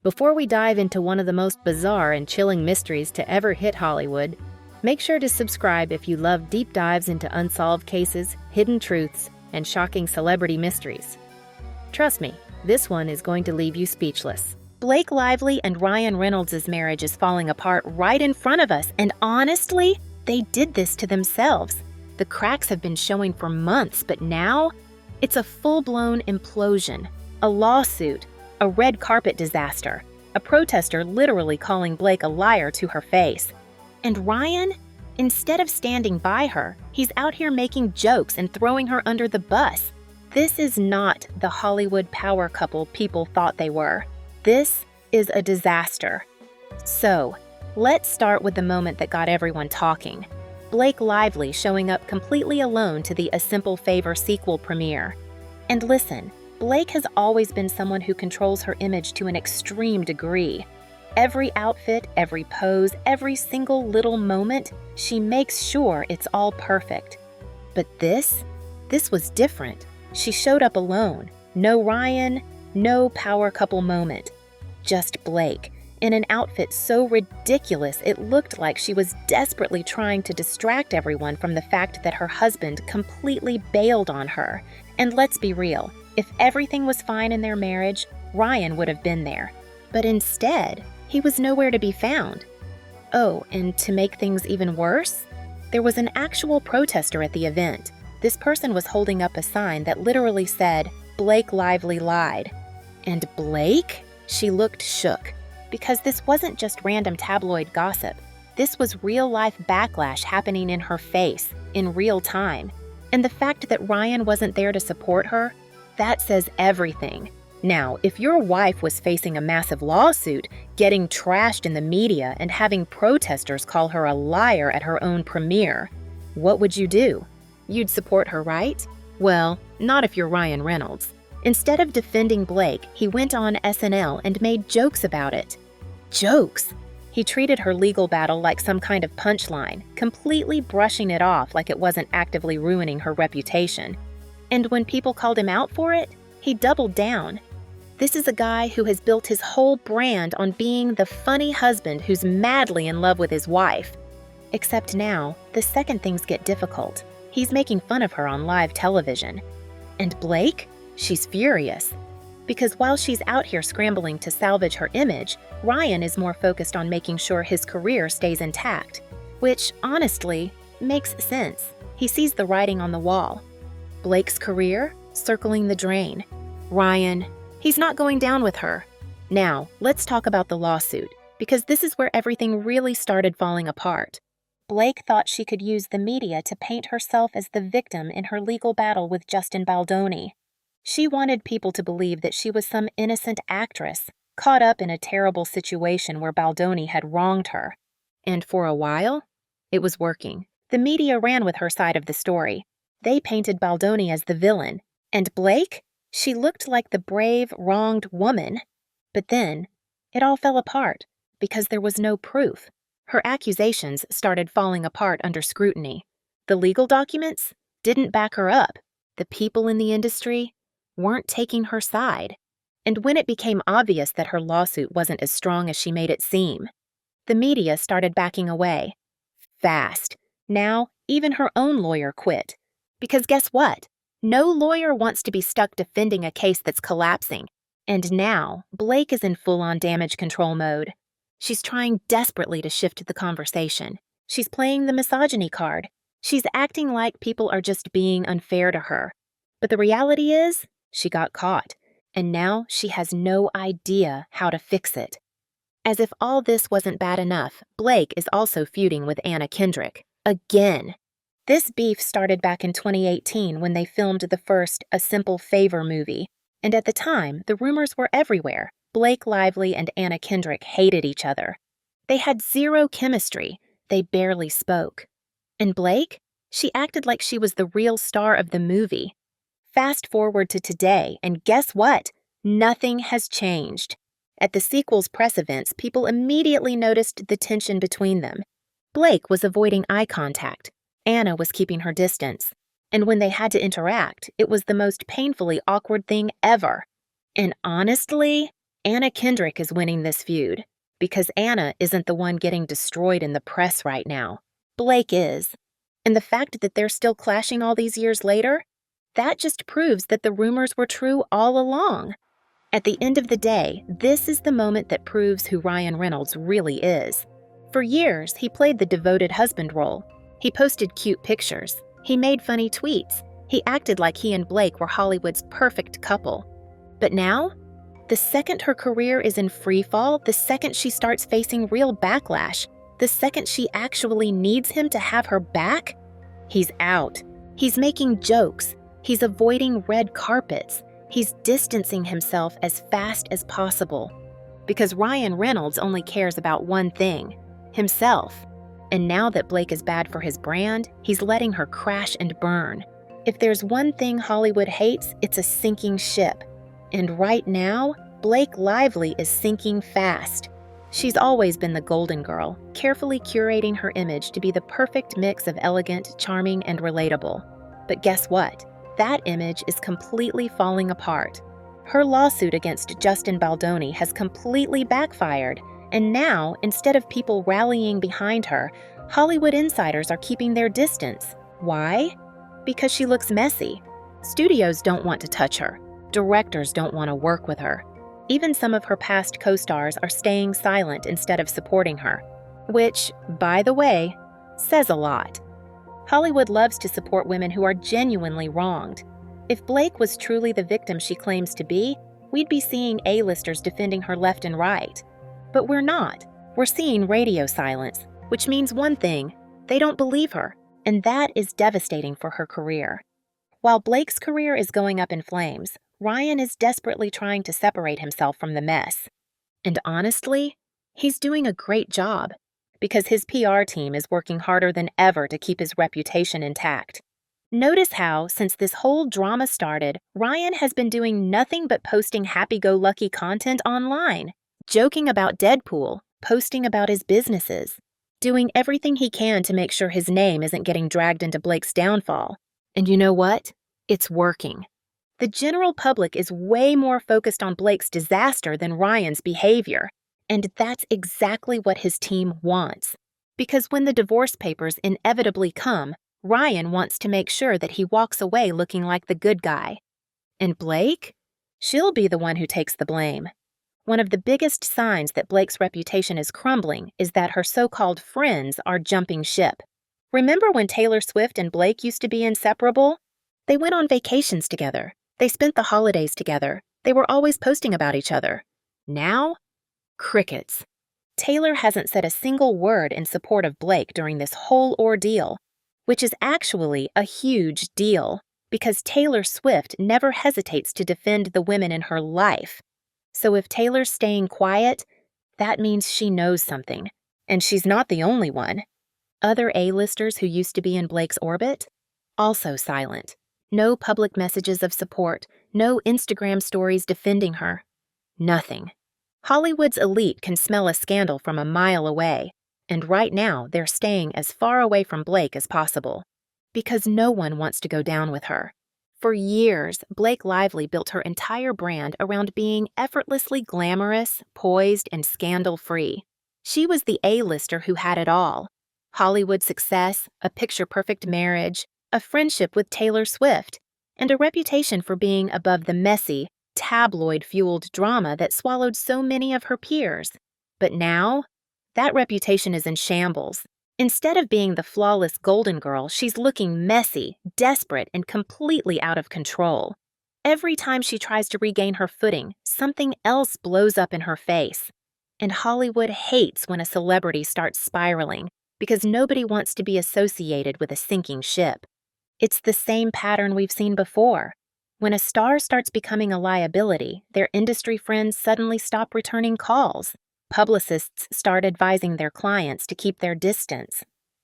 Before we dive into one of the most bizarre and chilling mysteries to ever hit Hollywood, make sure to subscribe if you love deep dives into unsolved cases, hidden truths, and shocking celebrity mysteries. Trust me, this one is going to leave you speechless. Blake Lively and Ryan Reynolds' marriage is falling apart right in front of us, and honestly, they did this to themselves. The cracks have been showing for months, but now it's a full-blown implosion, a lawsuit, a red carpet disaster, a protester literally calling Blake a liar to her face. And Ryan, instead of standing by her, he's out here making jokes and throwing her under the bus. This is not the Hollywood power couple people thought they were. This is a disaster. So, let's start with the moment that got everyone talking. Blake Lively showing up completely alone to the A Simple Favor sequel premiere. And listen, Blake has always been someone who controls her image to an extreme degree. Every outfit, every pose, every single little moment, she makes sure it's all perfect. But this was different. She showed up alone. No Ryan, no power couple moment. Just Blake, in an outfit so ridiculous it looked like she was desperately trying to distract everyone from the fact that her husband completely bailed on her. And let's be real, if everything was fine in their marriage, Ryan would have been there. But instead, he was nowhere to be found. Oh, and to make things even worse, there was an actual protester at the event. This person was holding up a sign that literally said, "Blake Lively lied." And Blake? She looked shook. Because this wasn't just random tabloid gossip. This was real-life backlash happening in her face, in real time. And the fact that Ryan wasn't there to support her, that says everything. Now, if your wife was facing a massive lawsuit, getting trashed in the media, and having protesters call her a liar at her own premiere, what would you do? You'd support her, right? Well, not if you're Ryan Reynolds. Instead of defending Blake, he went on SNL and made jokes about it. Jokes! He treated her legal battle like some kind of punchline, completely brushing it off like it wasn't actively ruining her reputation. And when people called him out for it, he doubled down. This is a guy who has built his whole brand on being the funny husband who's madly in love with his wife. Except now, the second things get difficult. He's making fun of her on live television. And Blake? She's furious. Because while she's out here scrambling to salvage her image, Ryan is more focused on making sure his career stays intact. Which, honestly, makes sense. He sees the writing on the wall. Blake's career? Circling the drain. Ryan, he's not going down with her. Now, let's talk about the lawsuit, because this is where everything really started falling apart. Blake thought she could use the media to paint herself as the victim in her legal battle with Justin Baldoni. She wanted people to believe that she was some innocent actress, caught up in a terrible situation where Baldoni had wronged her. And for a while, it was working. The media ran with her side of the story. They painted Baldoni as the villain. And Blake? She looked like the brave, wronged woman. But then, it all fell apart, because there was no proof. Her accusations started falling apart under scrutiny. The legal documents didn't back her up. The people in the industry weren't taking her side. And when it became obvious that her lawsuit wasn't as strong as she made it seem, the media started backing away. Fast. Now, even her own lawyer quit. Because guess what? No lawyer wants to be stuck defending a case that's collapsing. And now, Blake is in full-on damage control mode. She's trying desperately to shift the conversation. She's playing the misogyny card. She's acting like people are just being unfair to her. But the reality is, she got caught, and now she has no idea how to fix it. As if all this wasn't bad enough, Blake is also feuding with Anna Kendrick. Again. This beef started back in 2018 when they filmed the first A Simple Favor movie, and at the time, the rumors were everywhere. Blake Lively and Anna Kendrick hated each other. They had zero chemistry. They barely spoke. And Blake? She acted like she was the real star of the movie. Fast forward to today, and guess what? Nothing has changed. At the sequel's press events, people immediately noticed the tension between them. Blake was avoiding eye contact. Anna was keeping her distance. And when they had to interact, it was the most painfully awkward thing ever. And honestly, Anna Kendrick is winning this feud because Anna isn't the one getting destroyed in the press right now. Blake is. And the fact that they're still clashing all these years later, that just proves that the rumors were true all along. At the end of the day, this is the moment that proves who Ryan Reynolds really is. For years, he played the devoted husband role. He posted cute pictures. He made funny tweets. He acted like he and Blake were Hollywood's perfect couple. But now, the second her career is in freefall, the second she starts facing real backlash, the second she actually needs him to have her back, he's out. He's making jokes. He's avoiding red carpets. He's distancing himself as fast as possible. Because Ryan Reynolds only cares about one thing, himself. And now that Blake is bad for his brand, he's letting her crash and burn. If there's one thing Hollywood hates, it's a sinking ship. And right now, Blake Lively is sinking fast. She's always been the golden girl, carefully curating her image to be the perfect mix of elegant, charming, and relatable. But guess what? That image is completely falling apart. Her lawsuit against Justin Baldoni has completely backfired, and now, instead of people rallying behind her, Hollywood insiders are keeping their distance. Why? Because she looks messy. Studios don't want to touch her. Directors don't want to work with her. Even some of her past co-stars are staying silent instead of supporting her, which, by the way, says a lot. Hollywood loves to support women who are genuinely wronged. If Blake was truly the victim she claims to be, we'd be seeing A-listers defending her left and right. But we're not. We're seeing radio silence, which means one thing: they don't believe her, and that is devastating for her career. While Blake's career is going up in flames, Ryan is desperately trying to separate himself from the mess. And honestly, he's doing a great job, because his PR team is working harder than ever to keep his reputation intact. Notice how, since this whole drama started, Ryan has been doing nothing but posting happy-go-lucky content online, joking about Deadpool, posting about his businesses, doing everything he can to make sure his name isn't getting dragged into Blake's downfall. And you know what? It's working. The general public is way more focused on Blake's disaster than Ryan's behavior. And that's exactly what his team wants. Because when the divorce papers inevitably come, Ryan wants to make sure that he walks away looking like the good guy. And Blake? She'll be the one who takes the blame. One of the biggest signs that Blake's reputation is crumbling is that her so-called friends are jumping ship. Remember when Taylor Swift and Blake used to be inseparable? They went on vacations together. They spent the holidays together. They were always posting about each other. Now? Crickets. Taylor hasn't said a single word in support of Blake during this whole ordeal, which is actually a huge deal, because Taylor Swift never hesitates to defend the women in her life. So if Taylor's staying quiet, that means she knows something, and she's not the only one. Other A-listers who used to be in Blake's orbit? Also silent. No public messages of support, no Instagram stories defending her. Nothing. Hollywood's elite can smell a scandal from a mile away, and right now they're staying as far away from Blake as possible. Because no one wants to go down with her. For years, Blake Lively built her entire brand around being effortlessly glamorous, poised, and scandal-free. She was the A-lister who had it all. Hollywood success, a picture-perfect marriage, a friendship with Taylor Swift, and a reputation for being above the messy, tabloid-fueled drama that swallowed so many of her peers. But now, that reputation is in shambles. Instead of being the flawless golden girl, she's looking messy, desperate, and completely out of control. Every time she tries to regain her footing, something else blows up in her face. And Hollywood hates when a celebrity starts spiraling, because nobody wants to be associated with a sinking ship. It's the same pattern we've seen before. When a star starts becoming a liability, their industry friends suddenly stop returning calls. Publicists start advising their clients to keep their distance.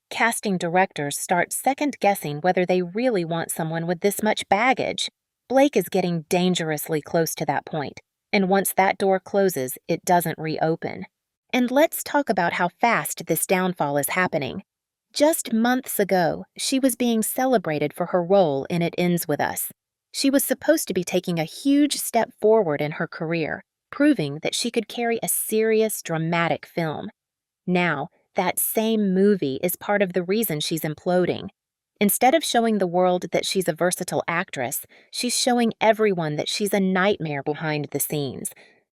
Casting directors start second-guessing whether they really want someone with this much baggage. Blake is getting dangerously close to that point, and once that door closes, it doesn't reopen. And let's talk about how fast this downfall is happening. Just months ago, she was being celebrated for her role in It Ends With Us. She was supposed to be taking a huge step forward in her career, proving that she could carry a serious, dramatic film. Now, that same movie is part of the reason she's imploding. Instead of showing the world that she's a versatile actress, she's showing everyone that she's a nightmare behind the scenes.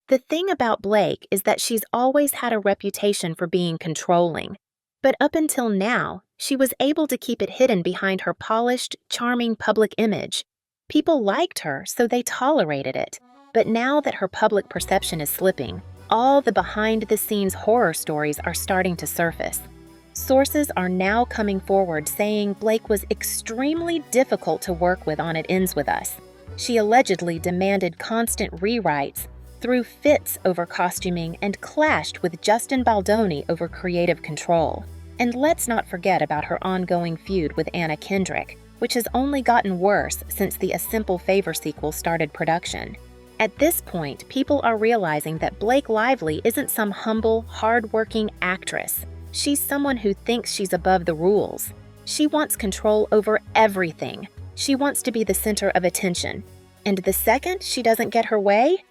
The thing about Blake is that she's always had a reputation for being controlling. But up until now, she was able to keep it hidden behind her polished, charming public image. People liked her, so they tolerated it. But now that her public perception is slipping, all the behind-the-scenes horror stories are starting to surface. Sources are now coming forward saying Blake was extremely difficult to work with on It Ends With Us. She allegedly demanded constant rewrites, threw fits over costuming, and clashed with Justin Baldoni over creative control. And let's not forget about her ongoing feud with Anna Kendrick, which has only gotten worse since the A Simple Favor sequel started production. At this point, people are realizing that Blake Lively isn't some humble, hard-working actress. She's someone who thinks she's above the rules. She wants control over everything. She wants to be the center of attention. And the second she doesn't get her way,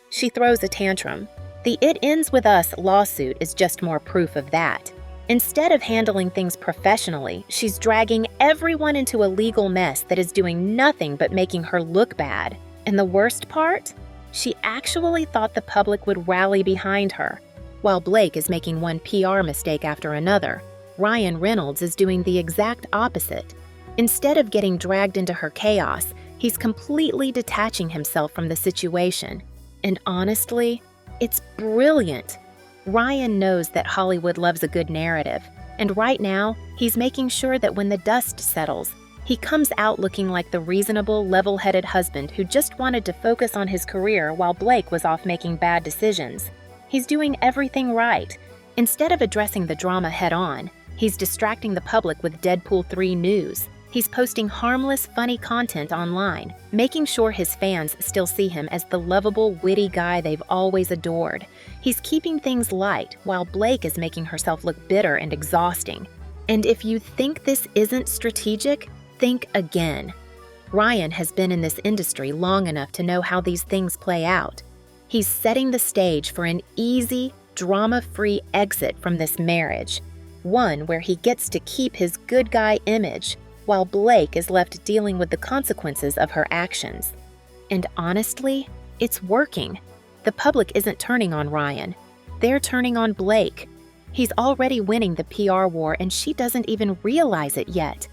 she throws a tantrum. The It Ends With Us lawsuit is just more proof of that. Instead of handling things professionally, she's dragging everyone into a legal mess that is doing nothing but making her look bad. And the worst part? She actually thought the public would rally behind her. While Blake is making one PR mistake after another, Ryan Reynolds is doing the exact opposite. Instead of getting dragged into her chaos, he's completely detaching himself from the situation. And honestly, it's brilliant. Ryan knows that Hollywood loves a good narrative, and right now, he's making sure that when the dust settles, he comes out looking like the reasonable, level-headed husband who just wanted to focus on his career while Blake was off making bad decisions. He's doing everything right. Instead of addressing the drama head-on, he's distracting the public with Deadpool 3 news. He's posting harmless, funny content online, making sure his fans still see him as the lovable, witty guy they've always adored. He's keeping things light, while Blake is making herself look bitter and exhausting. And if you think this isn't strategic, think again. Ryan has been in this industry long enough to know how these things play out. He's setting the stage for an easy, drama-free exit from this marriage, one where he gets to keep his good guy image, while Blake is left dealing with the consequences of her actions. And honestly, it's working. The public isn't turning on Ryan. They're turning on Blake. He's already winning the PR war, and she doesn't even realize it yet.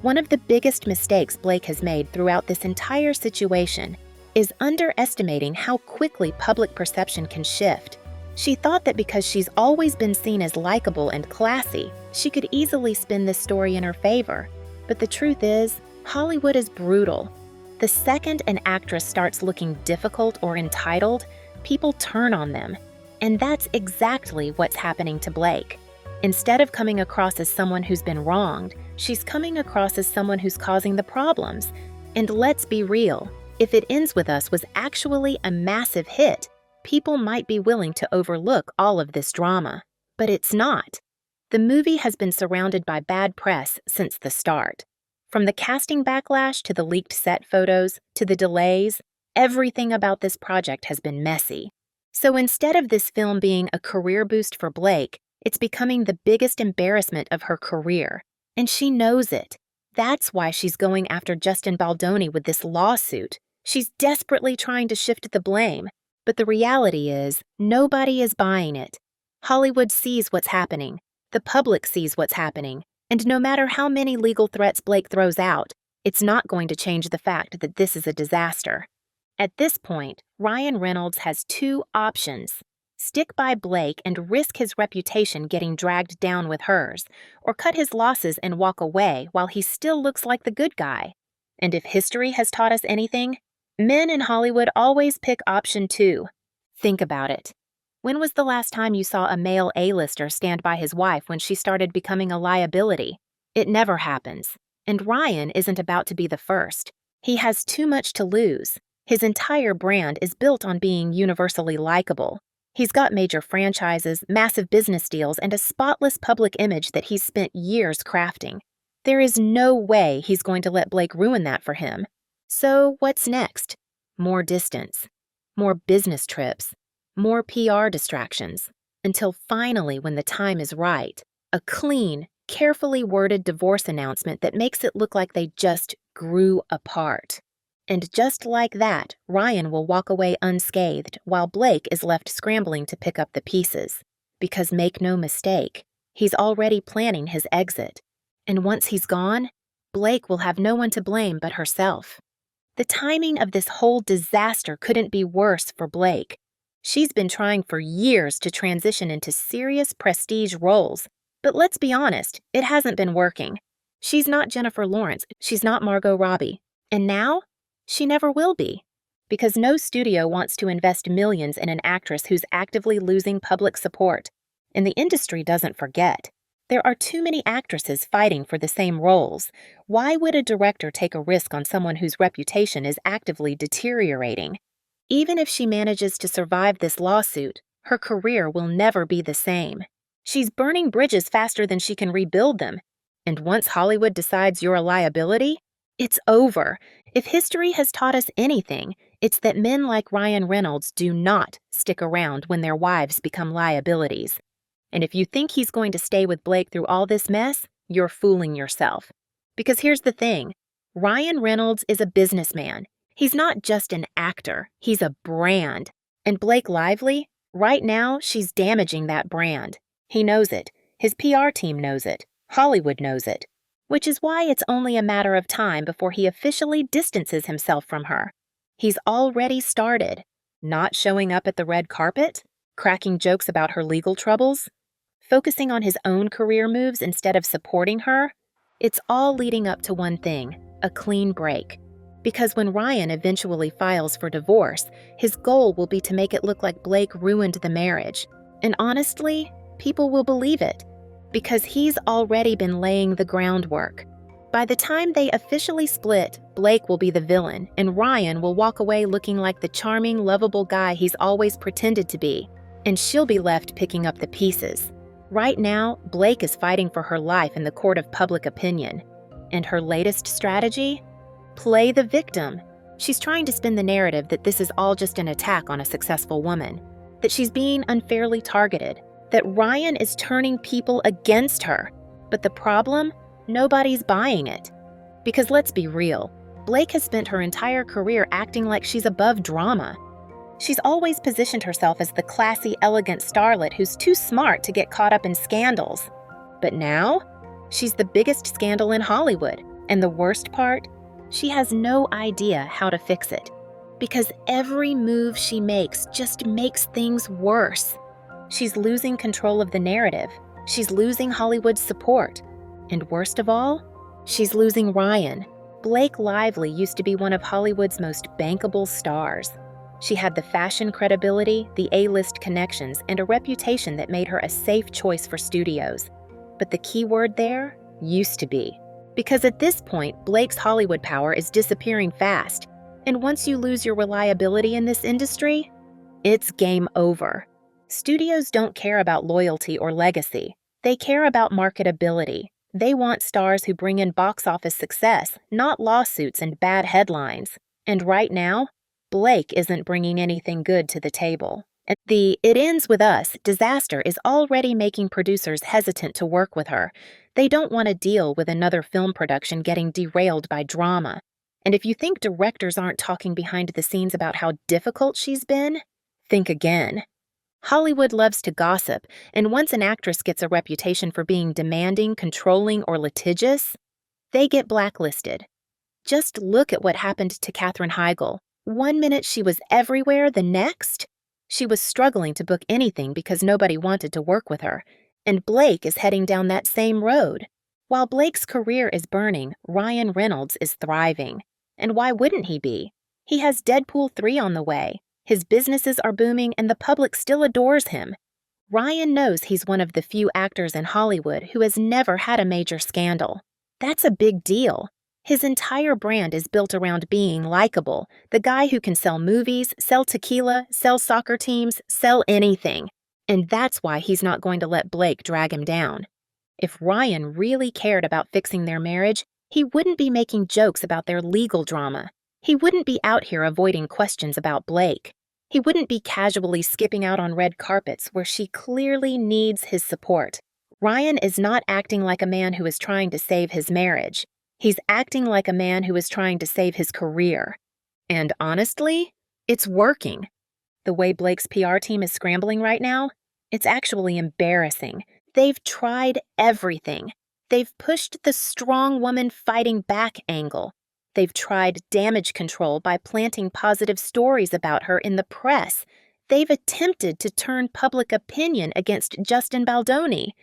One of the biggest mistakes Blake has made throughout this entire situation is underestimating how quickly public perception can shift. She thought that because she's always been seen as likable and classy, she could easily spin this story in her favor. But the truth is, Hollywood is brutal. The second an actress starts looking difficult or entitled, people turn on them. And that's exactly what's happening to Blake. Instead of coming across as someone who's been wronged, she's coming across as someone who's causing the problems. And let's be real, if It Ends With Us was actually a massive hit, people might be willing to overlook all of this drama. But it's not. The movie has been surrounded by bad press since the start. From the casting backlash to the leaked set photos to the delays, everything about this project has been messy. So instead of this film being a career boost for Blake, it's becoming the biggest embarrassment of her career. And she knows it. That's why she's going after Justin Baldoni with this lawsuit. She's desperately trying to shift the blame. But the reality is, nobody is buying it. Hollywood sees what's happening. The public sees what's happening. And no matter how many legal threats Blake throws out, it's not going to change the fact that this is a disaster. At this point, Ryan Reynolds has two options: stick by Blake and risk his reputation getting dragged down with hers, or cut his losses and walk away while he still looks like the good guy. And if history has taught us anything, men in Hollywood always pick option 2. Think about it. When was the last time you saw a male A-lister stand by his wife when she started becoming a liability? It never happens. And Ryan isn't about to be the first. He has too much to lose. His entire brand is built on being universally likable. He's got major franchises, massive business deals, and a spotless public image that he's spent years crafting. There is no way he's going to let Blake ruin that for him. So what's next? More distance. More business trips. more PR distractions, until finally, when the time is right, a clean, carefully worded divorce announcement that makes it look like they just grew apart. And just like that, Ryan will walk away unscathed while Blake is left scrambling to pick up the pieces. Because make no mistake, he's already planning his exit. And once he's gone, Blake will have no one to blame but herself. The timing of this whole disaster couldn't be worse for Blake. She's been trying for years to transition into serious prestige roles, but let's be honest, it hasn't been working. She's not Jennifer Lawrence, she's not Margot Robbie, and now, she never will be. Because no studio wants to invest millions in an actress who's actively losing public support. And the industry doesn't forget. There are too many actresses fighting for the same roles. Why would a director take a risk on someone whose reputation is actively deteriorating? Even if she manages to survive this lawsuit, her career will never be the same. She's burning bridges faster than she can rebuild them. And once Hollywood decides you're a liability, it's over. If history has taught us anything, it's that men like Ryan Reynolds do not stick around when their wives become liabilities. And if you think he's going to stay with Blake through all this mess, you're fooling yourself. Because here's the thing, Ryan Reynolds is a businessman. He's not just an actor, he's a brand. And Blake Lively, right now, she's damaging that brand. He knows it. His PR team knows it. Hollywood knows it. Which is why it's only a matter of time before he officially distances himself from her. He's already started. Not showing up at the red carpet, cracking jokes about her legal troubles, focusing on his own career moves instead of supporting her. It's all leading up to one thing, a clean break. Because when Ryan eventually files for divorce, his goal will be to make it look like Blake ruined the marriage. And honestly, people will believe it. Because he's already been laying the groundwork. By the time they officially split, Blake will be the villain, and Ryan will walk away looking like the charming, lovable guy he's always pretended to be. And she'll be left picking up the pieces. Right now, Blake is fighting for her life in the court of public opinion. And her latest strategy? Play the victim. She's trying to spin the narrative that this is all just an attack on a successful woman, that she's being unfairly targeted, that Ryan is turning people against her. But the problem? Nobody's buying it. Because let's be real, Blake has spent her entire career acting like she's above drama. She's always positioned herself as the classy, elegant starlet who's too smart to get caught up in scandals. But now, she's the biggest scandal in Hollywood. And the worst part? She has no idea how to fix it. Because every move she makes just makes things worse. She's losing control of the narrative. She's losing Hollywood's support. And worst of all, she's losing Ryan. Blake Lively used to be one of Hollywood's most bankable stars. She had the fashion credibility, the A-list connections, and a reputation that made her a safe choice for studios. But the key word there, used to be. Because at this point, Blake's Hollywood power is disappearing fast. And once you lose your reliability in this industry, it's game over. Studios don't care about loyalty or legacy. They care about marketability. They want stars who bring in box office success, not lawsuits and bad headlines. And right now, Blake isn't bringing anything good to the table. And the "it ends with us" disaster is already making producers hesitant to work with her. They don't want to deal with another film production getting derailed by drama. And if you think directors aren't talking behind the scenes about how difficult she's been, think again. Hollywood loves to gossip, and once an actress gets a reputation for being demanding, controlling, or litigious, they get blacklisted. Just look at what happened to Katherine Heigl. One minute she was everywhere, the next, she was struggling to book anything because nobody wanted to work with her. And Blake is heading down that same road. While Blake's career is burning, Ryan Reynolds is thriving. And why wouldn't he be? He has Deadpool 3 on the way. His businesses are booming and the public still adores him. Ryan knows he's one of the few actors in Hollywood who has never had a major scandal. That's a big deal. His entire brand is built around being likable, the guy who can sell movies, sell tequila, sell soccer teams, sell anything. And that's why he's not going to let Blake drag him down. If Ryan really cared about fixing their marriage, he wouldn't be making jokes about their legal drama. He wouldn't be out here avoiding questions about Blake. He wouldn't be casually skipping out on red carpets where she clearly needs his support. Ryan is not acting like a man who is trying to save his marriage. He's acting like a man who is trying to save his career. And honestly, it's working. The way Blake's PR team is scrambling right now, it's actually embarrassing. They've tried everything. They've pushed the strong woman fighting back angle. They've tried damage control by planting positive stories about her in the press. They've attempted to turn public opinion against Justin Baldoni.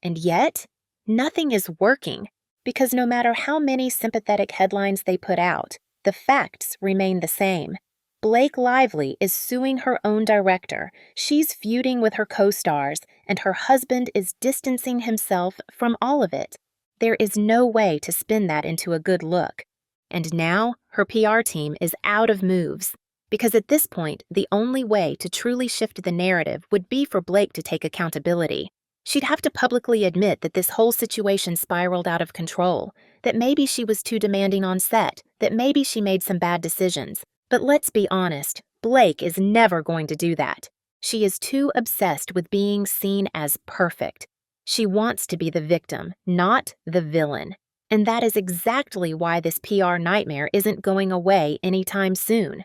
And yet, nothing is working, because no matter how many sympathetic headlines they put out, the facts remain the same. Blake Lively is suing her own director, she's feuding with her co-stars, and her husband is distancing himself from all of it. There is no way to spin that into a good look. And now, her PR team is out of moves, because at this point, the only way to truly shift the narrative would be for Blake to take accountability. She'd have to publicly admit that this whole situation spiraled out of control, that maybe she was too demanding on set, that maybe she made some bad decisions. But let's be honest, Blake is never going to do that. She is too obsessed with being seen as perfect. She wants to be the victim, not the villain. And that is exactly why this PR nightmare isn't going away anytime soon.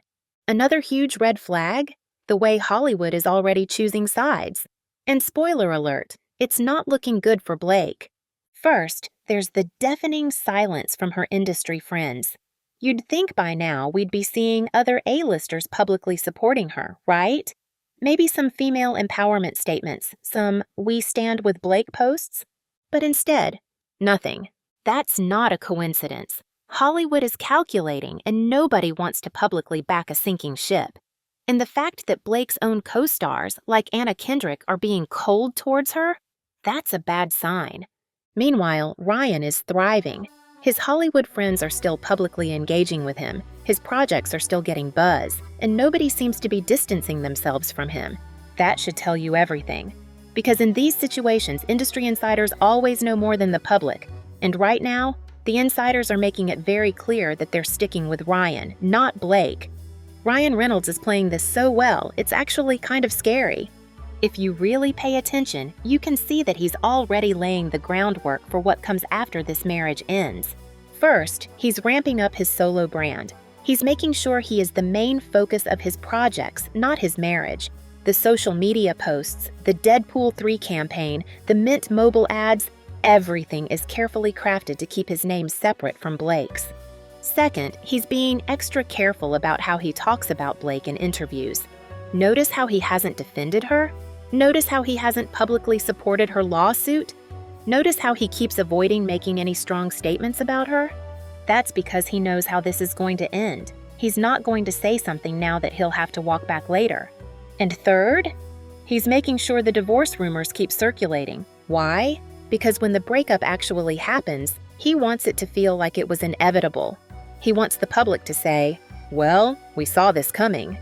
Another huge red flag? The way Hollywood is already choosing sides. And spoiler alert, it's not looking good for Blake. First, there's the deafening silence from her industry friends. You'd think by now we'd be seeing other A-listers publicly supporting her, right? Maybe some female empowerment statements, some "We Stand with Blake" posts? But instead, nothing. That's not a coincidence. Hollywood is calculating, and nobody wants to publicly back a sinking ship. And the fact that Blake's own co-stars, like Anna Kendrick, are being cold towards her, that's a bad sign. Meanwhile, Ryan is thriving. His Hollywood friends are still publicly engaging with him, his projects are still getting buzz, and nobody seems to be distancing themselves from him. That should tell you everything. Because in these situations, industry insiders always know more than the public. And right now, the insiders are making it very clear that they're sticking with Ryan, not Blake. Ryan Reynolds is playing this so well, it's actually kind of scary. If you really pay attention, you can see that he's already laying the groundwork for what comes after this marriage ends. First, he's ramping up his solo brand. He's making sure he is the main focus of his projects, not his marriage. The social media posts, the Deadpool 3 campaign, the Mint mobile ads, everything is carefully crafted to keep his name separate from Blake's. Second, he's being extra careful about how he talks about Blake in interviews. Notice how he hasn't defended her? Notice how he hasn't publicly supported her lawsuit? Notice how he keeps avoiding making any strong statements about her? That's because he knows how this is going to end. He's not going to say something now that he'll have to walk back later. And third, he's making sure the divorce rumors keep circulating. Why? Because when the breakup actually happens, he wants it to feel like it was inevitable. He wants the public to say, "Well, we saw this coming."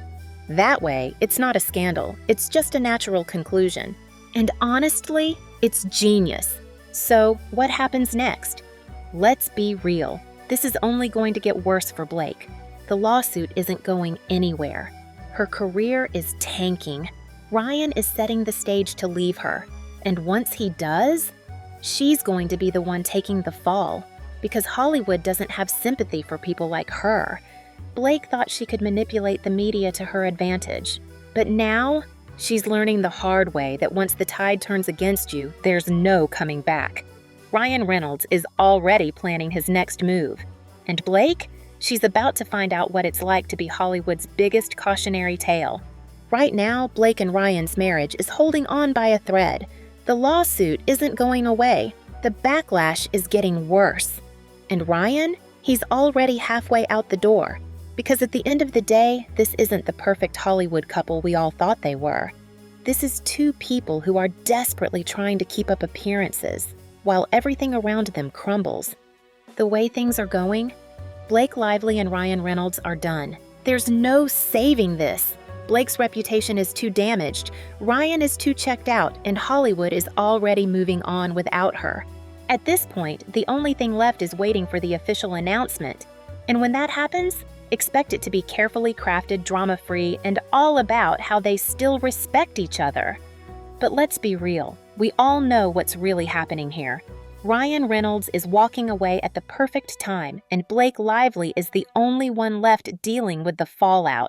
That way, it's not a scandal, it's just a natural conclusion. And honestly, it's genius. So, what happens next? Let's be real. This is only going to get worse for Blake. The lawsuit isn't going anywhere. Her career is tanking. Ryan is setting the stage to leave her. And once he does, she's going to be the one taking the fall. Because Hollywood doesn't have sympathy for people like her. Blake thought she could manipulate the media to her advantage. But now, she's learning the hard way that once the tide turns against you, there's no coming back. Ryan Reynolds is already planning his next move. And Blake? She's about to find out what it's like to be Hollywood's biggest cautionary tale. Right now, Blake and Ryan's marriage is holding on by a thread. The lawsuit isn't going away. The backlash is getting worse. And Ryan? He's already halfway out the door. Because at the end of the day, this isn't the perfect Hollywood couple we all thought they were. This is two people who are desperately trying to keep up appearances, while everything around them crumbles. The way things are going, Blake Lively and Ryan Reynolds are done. There's no saving this. Blake's reputation is too damaged, Ryan is too checked out, and Hollywood is already moving on without her. At this point, the only thing left is waiting for the official announcement. And when that happens, Expect it to be carefully crafted, drama-free, and all about how they still respect each other. But let's be real, we all know what's really happening here. Ryan Reynolds is walking away at the perfect time, and Blake Lively is the only one left dealing with the fallout.